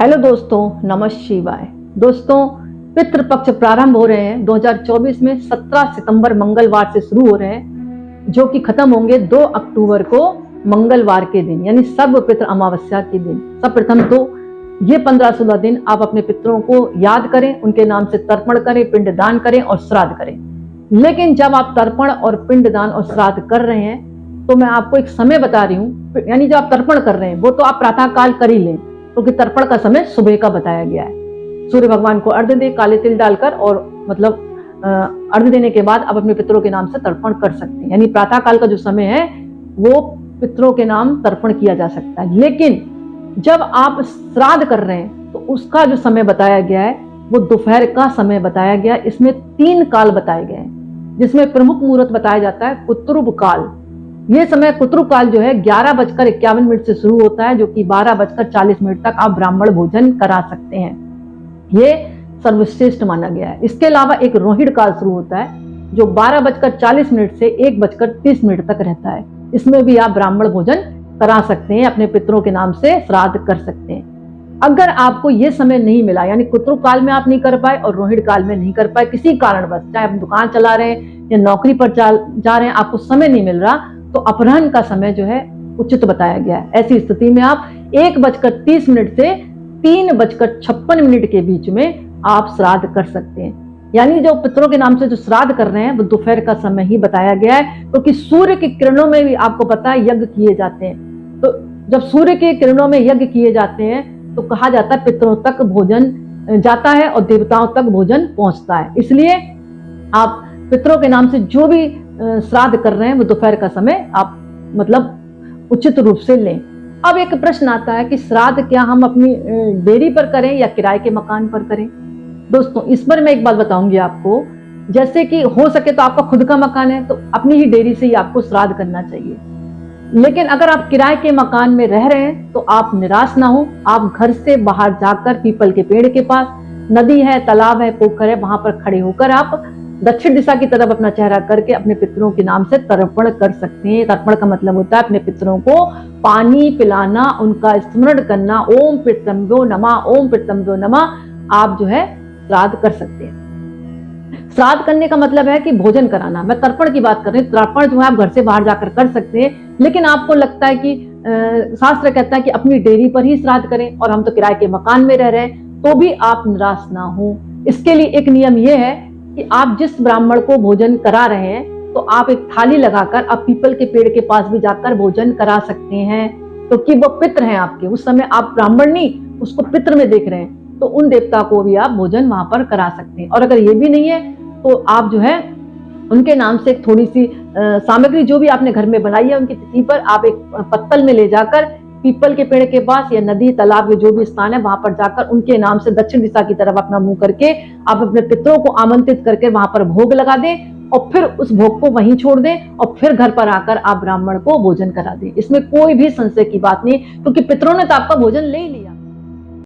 Hello दोस्तों, नमः शिवाय। दोस्तों, पितृपक्ष प्रारंभ हो रहे हैं 2024 में 17 सितंबर मंगलवार से शुरू हो रहे हैं, जो कि खत्म होंगे 2 अक्टूबर को मंगलवार के दिन, यानी सर्व पितृ अमावस्या के दिन। सर्वप्रथम तो ये 15-16 दिन आप अपने पितरों को याद करें, उनके नाम से तर्पण करें, पिंडदान करें और श्राद्ध करें। लेकिन जब आप तर्पण और पिंडदान और श्राद्ध कर रहे हैं तो मैं आपको एक समय बता रही हूँ, यानी जब आप तर्पण कर रहे हैं वो तो आप प्रातः काल कर ही लें, क्योंकि तर्पण का समय सुबह का बताया गया है। सूर्य भगवान को अर्घ्य दे काले तिल डालकर, और मतलब अर्घ्य देने के बाद आप अपने पितरों के नाम से तर्पण कर सकते हैं। यानी प्रातः काल का जो समय है वो पितरों के नाम तर्पण किया जा सकता है। लेकिन जब आप श्राद्ध कर रहे हैं तो उसका जो समय बताया गया है वो दोपहर का समय बताया गया है। इसमें 3 काल बताए गए हैं, जिसमें प्रमुख मुहूर्त बताया जाता है कुतुर्ब काल। ये समय कुतुर्ब काल जो है 11:51 से शुरू होता है, जो कि 12:40 तक आप ब्राह्मण भोजन करा सकते हैं। ये सर्वश्रेष्ठ माना गया है। इसके अलावा एक रोहिण काल शुरू होता है जो 12:40 से 1:30 तक रहता है। इसमें भी आप ब्राह्मण भोजन करा सकते हैं, अपने पितरों के नाम से श्राद्ध कर सकते हैं। अगर आपको ये समय नहीं मिला, यानी कुतुर्ब काल में आप नहीं कर पाए और रोहिण काल में नहीं कर पाए किसी कारणवश, चाहे आप दुकान चला रहे हैं या नौकरी पर जा रहे हैं, आपको समय नहीं मिल रहा, तो अपराह्न का समय जो है उचित बताया गया है। ऐसी स्थिति में आप 1:30 से 3:56 के बीच में आप श्राद्ध कर सकते हैं। यानी जो पितरों के नाम से जो श्राद्ध कर रहे हैं वो दोपहर का समय ही बताया गया है, क्योंकि सूर्य की किरणों में भी आपको पता है यज्ञ किए जाते हैं। तो जब सूर्य की किरणों में यज्ञ किए जाते हैं तो कहा जाता है पितरों तक भोजन जाता है और देवताओं तक भोजन पहुंचता है। इसलिए आप पितरों के नाम से जो भी श्राद्ध कर रहे हैं वो दोपहर का समय आप मतलब उचित रूप से लें। अब एक प्रश्न आता है कि श्राद्ध क्या हम अपनी डेयरी पर करें या किराए के मकान पर करें। दोस्तों, इस पर मैं एक बात बताऊंगी आपको। जैसे कि हो सके तो आपका खुद का मकान है तो अपनी ही डेयरी से ही आपको श्राद्ध करना चाहिए। लेकिन अगर आप किराए के मकान में रह रहे हैं तो आप निराश ना हो। आप घर से बाहर जाकर पीपल के पेड़ के पास, नदी है, तालाब है, पोखर है, वहां पर खड़े होकर आप दक्षिण दिशा की तरफ अपना चेहरा करके अपने पितरों के नाम से तर्पण कर सकते हैं। तर्पण का मतलब होता है अपने पितरों को पानी पिलाना, उनका स्मरण करना। ओम पितृभ्यो नमः, ओम पितृभ्यो नमः आप जो है श्राद्ध कर सकते हैं। श्राद्ध करने का मतलब है कि भोजन कराना। मैं तर्पण की बात कर रही हूँ। तर्पण जो है आप घर से बाहर जाकर कर सकते हैं, लेकिन आपको लगता है कि शास्त्र कहता है कि अपनी डेयरी पर ही श्राद्ध करें और हम तो किराए के मकान में रह रहे हैं, तो भी आप निराश ना हो। इसके लिए एक नियम यह है कि आप जिस ब्राह्मण को भोजन करा रहे हैं तो आप एक थाली लगाकर आप पीपल के पेड़ के पास भी जाकर भोजन करा सकते हैं, क्योंकि वो पितृ हैं आपके। उस समय आप ब्राह्मण नहीं, उसको पितृ में देख रहे हैं, तो उन देवता को भी आप भोजन वहां पर करा सकते हैं। और अगर ये भी नहीं है तो आप जो है उनके नाम से थोड़ी सी सामग्री जो भी आपने घर में बनाई है उनकी तिथि पर आप एक पत्तल में ले जाकर पीपल के पेड़ के पास या नदी तालाब के जो भी स्थान है वहां पर जाकर उनके नाम से दक्षिण दिशा की तरफ अपना मुंह करके आप अपने पितरों को आमंत्रित करके वहां पर भोग लगा दें और फिर उस भोग को वहीं छोड़ दें और फिर घर पर आकर आप ब्राह्मण को भोजन करा दें। इसमें कोई भी संशय की बात नहीं, क्योंकि पितरों ने तो आपका भोजन ले लिया।